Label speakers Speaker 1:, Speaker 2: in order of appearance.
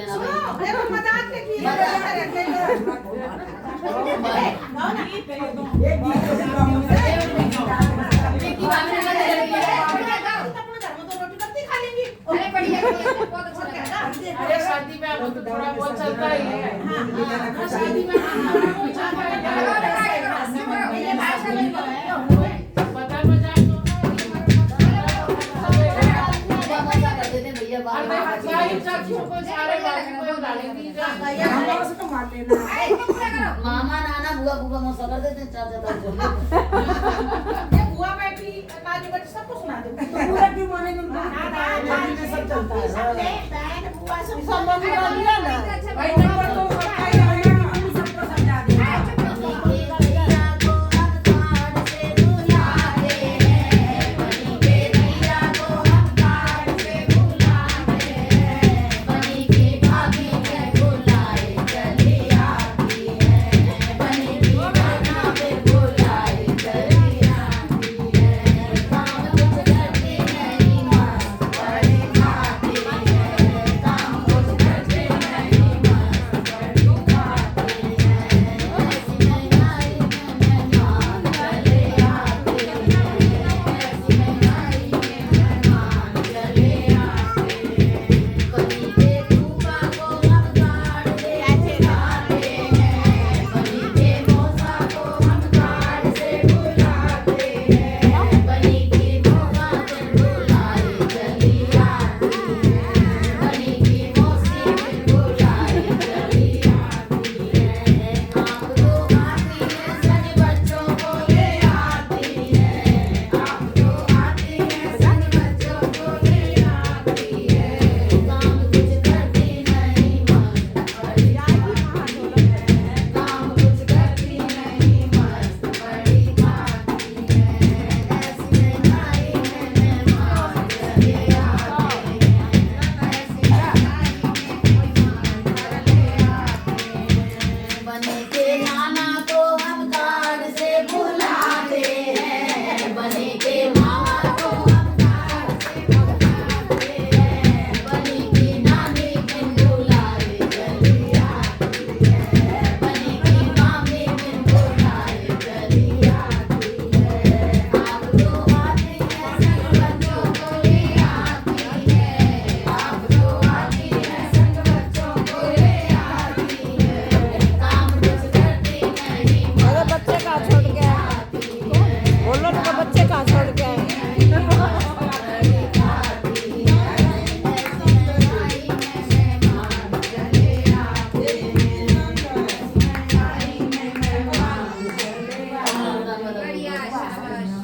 Speaker 1: सुनो देखो मजाक के की
Speaker 2: अरे शादी में अब तो थोड़ा बहुत चलता ही है। शादी में पता मजाक चाचियों को सारे बाबू को डालेंगी
Speaker 3: मामा नाना बुआ बुआ मौसा कर देते हैं चाचा ताऊ
Speaker 1: ये बुआ बैठी नानी बेटी सबको सुना दो
Speaker 4: तो पूरा क्यों मानेंगे उनको?
Speaker 1: सब चलता है
Speaker 4: सब बंद कर दिया ना।